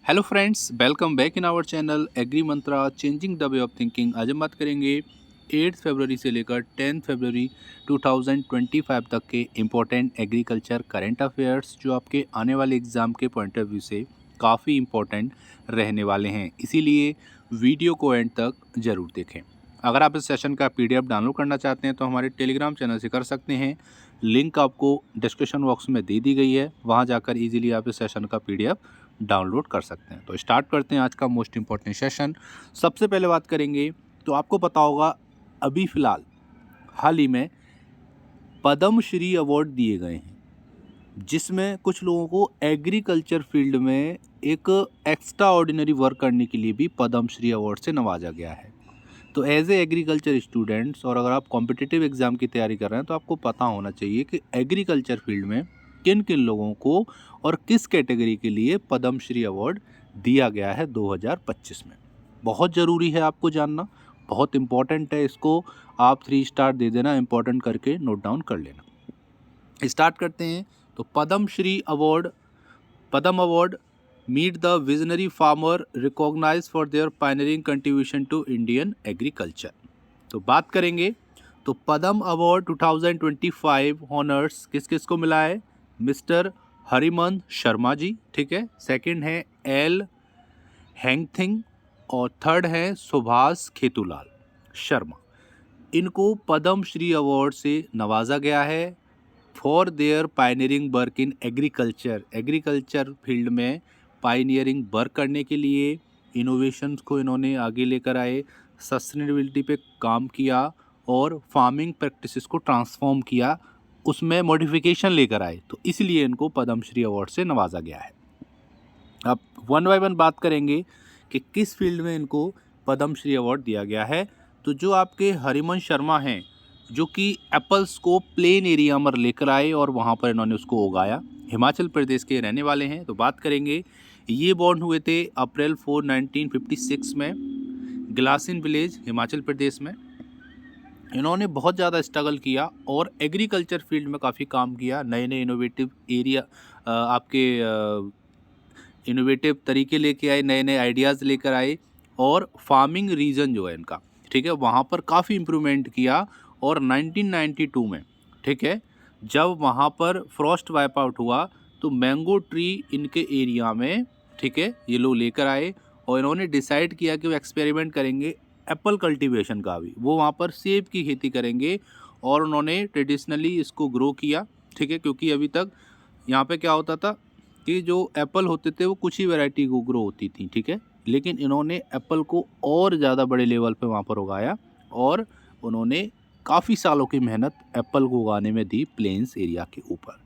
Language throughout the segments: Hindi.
Hello friends, welcome back in our channel agri mantra changing the way of thinking. आज हम बात करेंगे 8 फरवरी से लेकर 10 फरवरी 2025 तक के इम्पोर्टेंट एग्रीकल्चर करंट अफेयर्स जो आपके आने वाले एग्ज़ाम के पॉइंट ऑफ व्यू से काफ़ी इम्पोर्टेंट रहने वाले हैं। इसीलिए वीडियो को एंड तक ज़रूर देखें। अगर आप इस सेशन का पीडीएफ डाउनलोड करना चाहते हैं तो हमारे टेलीग्राम चैनल से कर सकते हैं। लिंक आपको डिस्क्रिप्शन बॉक्स में दे दी गई है, वहाँ जाकर इजीली आप इस सेशन का पीडीएफ डाउनलोड कर सकते हैं। तो स्टार्ट करते हैं आज का मोस्ट इम्पॉर्टेंट सेशन। सबसे पहले बात करेंगे तो आपको पता होगा अभी फ़िलहाल हाल ही में पद्म श्री अवार्ड दिए गए हैं, जिसमें कुछ लोगों को एग्रीकल्चर फील्ड में एक एक्स्ट्रा ऑर्डिनरी वर्क करने के लिए भी पद्म श्री अवार्ड से नवाजा गया है। तो एज ए एग्रीकल्चर स्टूडेंट्स और अगर आप कॉम्पिटिटिव एग्ज़ाम की तैयारी कर रहे हैं तो आपको पता होना चाहिए कि एग्रीकल्चर फील्ड में किन किन लोगों को और किस कैटेगरी के लिए पद्मश्री अवार्ड दिया गया है 2025 में। बहुत ज़रूरी है आपको जानना, बहुत इम्पॉर्टेंट है। इसको आप 3 स्टार दे देना, इम्पॉर्टेंट करके नोट डाउन कर लेना। स्टार्ट करते हैं। तो Padmashri award, Padma award meet the visionary farmer recognise for their pioneering contribution to Indian agriculture. तो बात करेंगे तो पद्म अवार्ड 2025 हॉनर्स किस किस को मिला है? मिस्टर हरिमन शर्मा जी, ठीक है। सेकंड है एल हैंगथिंग और थर्ड है सुभाष खेतूलाल शर्मा। इनको पद्म श्री अवार्ड से नवाजा गया है for their pioneering work in agriculture. Agriculture field में पायनियरिंग वर्क करने के लिए इनोवेशंस को इन्होंने आगे लेकर आए, सस्टेनेबिलिटी पे काम किया और फार्मिंग प्रैक्टिसेस को ट्रांसफॉर्म किया, उसमें मॉडिफिकेशन लेकर आए। तो इसलिए इनको पद्मश्री अवार्ड से नवाजा गया है। अब वन बाय वन बात करेंगे कि किस फील्ड में इनको पद्मश्री अवार्ड दिया गया है। तो जो आपके हरिमन शर्मा हैं, जो कि एप्पल्स को प्लेन एरिया में लेकर आए और वहाँ पर इन्होंने उसको उगाया, हिमाचल प्रदेश के रहने वाले हैं। तो बात करेंगे, ये बॉर्न हुए थे अप्रैल 4 1956 में ग्लासिन विलेज हिमाचल प्रदेश में। इन्होंने बहुत ज़्यादा स्ट्रगल किया और एग्रीकल्चर फील्ड में काफ़ी काम किया, नए नए इनोवेटिव एरिया आपके इनोवेटिव तरीके लेके आए, नए नए आइडियाज़ लेकर आए और फार्मिंग रीजन जो है इनका, ठीक है, वहाँ पर काफ़ी इम्प्रूवमेंट किया। और 1992 में, ठीक है, जब वहाँ पर फ्रॉस्ट वाइप आउट हुआ तो मैंगो ट्री इनके एरिया में, ठीक है, ये लोग लेकर आए और इन्होंने डिसाइड किया कि वो एक्सपेरिमेंट करेंगे एप्पल कल्टीवेशन का भी। वो वहाँ पर सेब की खेती करेंगे और उन्होंने ट्रेडिशनली इसको ग्रो किया, ठीक है, क्योंकि अभी तक यहाँ पे क्या होता था कि जो एप्पल होते थे वो कुछ ही वैरायटी को ग्रो होती थी, ठीक है, लेकिन इन्होंने एप्पल को और ज़्यादा बड़े लेवल पे वहाँ पर उगाया और उन्होंने काफ़ी सालों की मेहनत एप्पल को उगाने में दी प्लेन्स एरिया के ऊपर।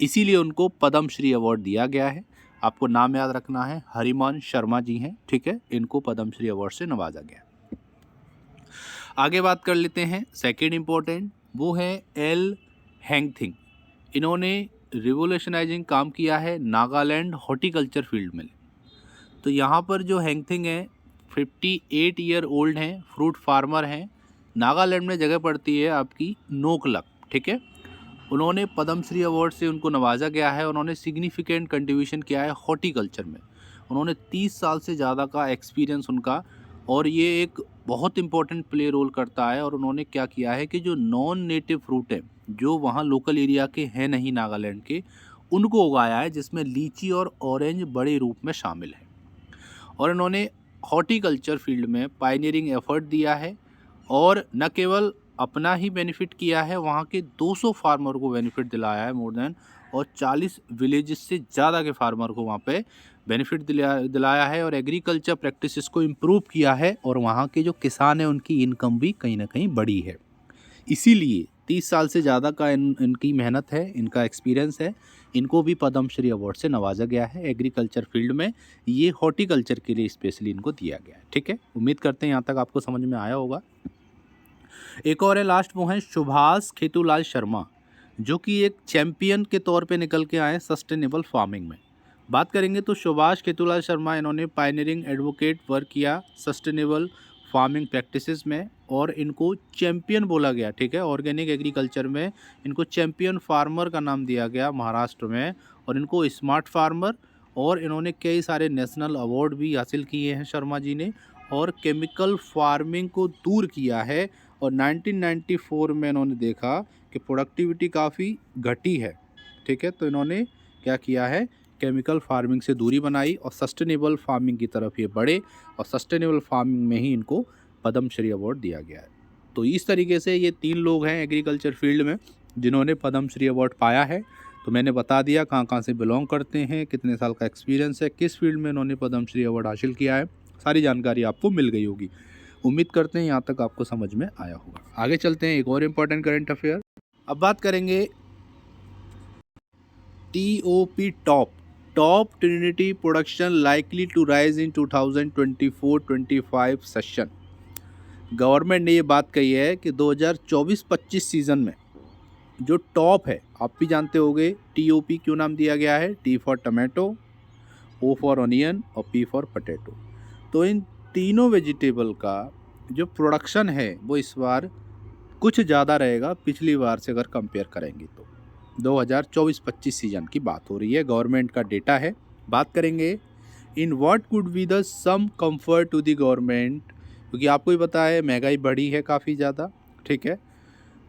इसीलिए उनको पद्मश्री अवार्ड दिया गया है। आपको नाम याद रखना है, हरिमान शर्मा जी हैं, ठीक है, इनको पद्मश्री अवार्ड से नवाजा गया। आगे बात कर लेते हैं सेकेंड इम्पोर्टेंट, वो है एल हैंगथिंग। इन्होंने रिवोल्यूशनाइजिंग काम किया है नागालैंड हॉर्टिकल्चर फील्ड में। तो यहाँ पर जो हैंगथिंग है 58 ईयर ओल्ड हैं, फ्रूट फार्मर हैं, नागालैंड में जगह पड़ती है आपकी नोकलक, ठीक है। उन्होंने पद्मश्री अवार्ड से उनको नवाजा गया है। उन्होंने सिग्निफिकेंट कंट्रीब्यूशन किया है हॉर्टिकल्चर में। उन्होंने 30 साल से ज़्यादा का एक्सपीरियंस उनका, और ये एक बहुत इंपॉर्टेंट प्ले रोल करता है। और उन्होंने क्या किया है कि जो नॉन नेटिव फ्रूट हैं, जो वहाँ लोकल एरिया के हैं नहीं नागालैंड के, उनको उगाया है, जिसमें लीची और ऑरेंज बड़े रूप में शामिल है। और इन्होंने हॉर्टिकल्चर फील्ड में पायनियरिंग एफर्ट दिया है और न केवल अपना ही बेनिफिट किया है, वहाँ के 200 फार्मर को बेनिफिट दिलाया है मोर देन, और 40 विलेजेस से ज़्यादा के फार्मर को वहाँ पे बेनिफिट दिलाया है और एग्रीकल्चर प्रैक्टिसेस को इम्प्रूव किया है। और वहाँ के जो किसान हैं उनकी इनकम भी कहीं ना कहीं बढ़ी है। इसीलिए 30 साल से ज़्यादा का इनकी मेहनत है, इनका एक्सपीरियंस है, इनको भी पद्मश्री अवार्ड से नवाजा गया है एग्रीकल्चर फील्ड में। ये हॉर्टिकल्चर के लिए स्पेशली इनको दिया गया है, ठीक है। उम्मीद करते हैं यहाँ तक आपको समझ में आया होगा। एक और है लास्ट, वो है सुभाष खेतूलाल शर्मा, जो कि एक चैम्पियन के तौर पे निकल के आए सस्टेनेबल फार्मिंग में। बात करेंगे तो सुभाष खेतूलाल शर्मा, इन्होंने पायनियरिंग एडवोकेट वर्क किया सस्टेनेबल फार्मिंग प्रैक्टिसेस में और इनको चैम्पियन बोला गया, ठीक है। ऑर्गेनिक एग्रीकल्चर में इनको चैम्पियन फार्मर का नाम दिया गया महाराष्ट्र में। और इनको स्मार्ट फार्मर और इन्होंने कई सारे नेशनल अवार्ड भी हासिल किए हैं शर्मा जी ने, और केमिकल फार्मिंग को दूर किया है। और 1994 में इन्होंने देखा कि प्रोडक्टिविटी काफ़ी घटी है, ठीक है, तो इन्होंने क्या किया है, केमिकल फार्मिंग से दूरी बनाई और सस्टेनेबल फार्मिंग की तरफ ये बढ़े, और सस्टेनेबल फार्मिंग में ही इनको पद्मश्री अवार्ड दिया गया है। तो इस तरीके से ये 3 लोग हैं एग्रीकल्चर फील्ड में जिन्होंने पद्मश्री अवार्ड पाया है। तो मैंने बता दिया कहाँ कहाँ से बिलोंग करते हैं, कितने साल का एक्सपीरियंस है, किस फील्ड में इन्होंने पद्मश्री अवार्ड हासिल किया है, सारी जानकारी आपको मिल गई होगी। उम्मीद करते हैं यहाँ तक आपको समझ में आया होगा। आगे चलते हैं एक और इम्पॉर्टेंट करंट अफेयर। अब बात करेंगे TOP top trinity production likely to rise in 2024-25 session. Government ने ये बात कही है कि 2024-25 सीज़न में जो टॉप है, आप भी जानते होंगे TOP क्यों नाम दिया गया है, T for tomato, O for onion और P फॉर पोटैटो। तो इन तीनों वेजिटेबल का जो प्रोडक्शन है वो इस बार कुछ ज़्यादा रहेगा पिछली बार से अगर कंपेयर करेंगे तो। 2024-25 सीजन की बात हो रही है, गवर्नमेंट का डेटा है। बात करेंगे in what could be the some comfort to the government, क्योंकि आपको ही पता है महंगाई बढ़ी है काफ़ी ज़्यादा, ठीक है।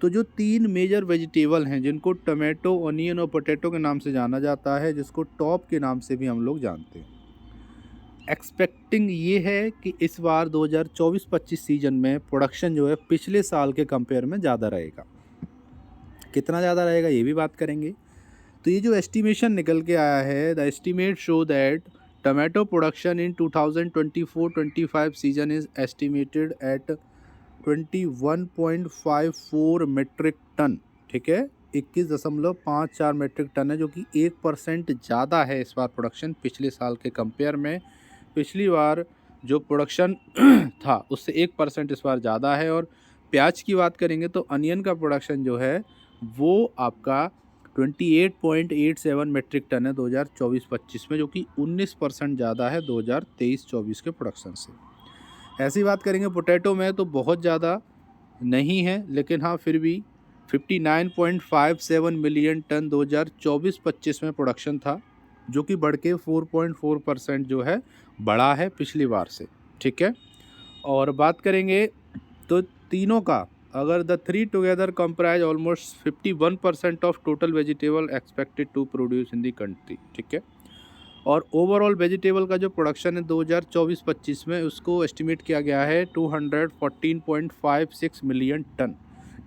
तो जो 3 मेजर वेजिटेबल हैं जिनको टमाटो, ऑनियन और पोटैटो के नाम से जाना जाता है, जिसको टॉप के नाम से भी हम लोग जानते हैं, एक्सपेक्टिंग ये है कि इस बार 2024-25 सीजन में प्रोडक्शन जो है पिछले साल के कंपेयर में ज़्यादा रहेगा। कितना ज़्यादा रहेगा ये भी बात करेंगे। तो ये जो एस्टिमेशन निकल के आया है, the estimate show that tomato production in 2024-25 season is estimated at 21.54 metric tonne, ठीक है, 21.54 मेट्रिक टन है, जो कि 1% ज़्यादा है इस बार प्रोडक्शन पिछले साल के कंपेयर में। पिछली बार जो प्रोडक्शन था उससे 1% इस बार ज़्यादा है। और प्याज की बात करेंगे तो अनियन का प्रोडक्शन जो है वो आपका 28.87 मेट्रिक टन है 2024-25 में, जो कि 19% ज़्यादा है 2023-24 के प्रोडक्शन से। ऐसी बात करेंगे पोटैटो में तो बहुत ज़्यादा नहीं है, लेकिन हाँ फिर भी 59.57 मिलियन टन 2024-25 में प्रोडक्शन था, जो कि बढ़ के 4.4% जो है बढ़ा है पिछली बार से, ठीक है। और बात करेंगे तो तीनों का, अगर the three together comprise almost 51% of total vegetable expected to produce in the country, ठीक है। और ओवरऑल वेजिटेबल का जो प्रोडक्शन है 2024-25 में उसको एस्टिमेट किया गया है 214.56 मिलियन टन,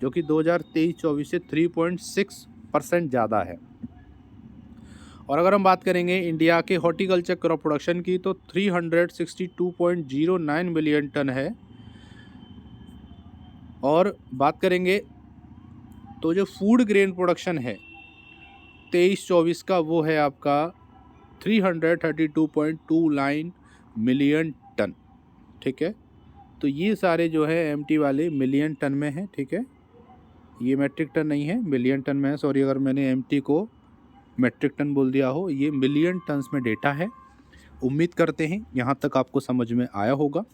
जो कि 2023-24 से 3.6% ज़्यादा है। और अगर हम बात करेंगे इंडिया के हॉर्टिकल्चर क्रॉप प्रोडक्शन की तो 362.09 मिलियन टन है। और बात करेंगे तो जो फूड ग्रेन प्रोडक्शन है 23-24 का, वो है आपका 332.29 मिलियन टन, ठीक है। तो ये सारे जो है एमटी वाले मिलियन टन में है, ठीक है, ये मैट्रिक टन नहीं है, मिलियन टन में है। सॉरी अगर मैंने एमटी को मैट्रिक टन बोल दिया हो, ये मिलियन टन्स में डेटा है। उम्मीद करते हैं यहाँ तक आपको समझ में आया होगा।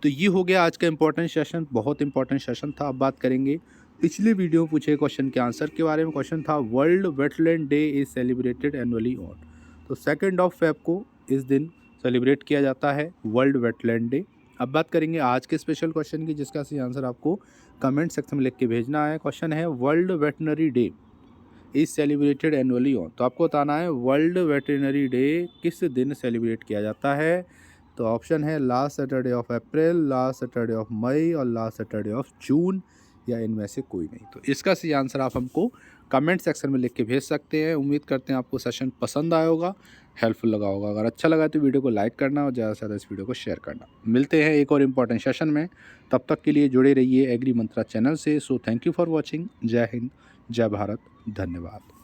तो ये हो गया आज का इम्पोर्टेंट सेशन, बहुत इंपॉर्टेंट सेशन था। अब बात करेंगे पिछले वीडियो में पूछे क्वेश्चन के आंसर के बारे में। क्वेश्चन था world wetland day is celebrated annually on, तो 2 फेब को इस दिन सेलिब्रेट किया जाता है वर्ल्ड वेटलैंड डे। अब बात करेंगे आज के स्पेशल क्वेश्चन की, जिसका सही आंसर आपको कमेंट सेक्शन में लिख के भेजना है। क्वेश्चन है world veterinary day is celebrated annually on, तो आपको बताना है वर्ल्ड वेटरनरी डे किस दिन सेलिब्रेट किया जाता है। तो ऑप्शन है last Saturday of April, last Saturday of May और लास्ट सैटरडे ऑफ जून, या इनमें से कोई नहीं। तो इसका सही आंसर आप हमको कमेंट सेक्शन में लिख के भेज सकते हैं। उम्मीद करते हैं आपको सेशन पसंद आया होगा, हेल्पफुल लगा होगा। अगर अच्छा लगा तो वीडियो को लाइक करना और ज़्यादा से ज़्यादा इस वीडियो को शेयर करना। मिलते हैं एक और इम्पॉर्टेंट सेशन में, तब तक के लिए जुड़े रहिए एग्री मंत्रा चैनल से। So thank you for watching. जय हिंद, जय भारत, धन्यवाद।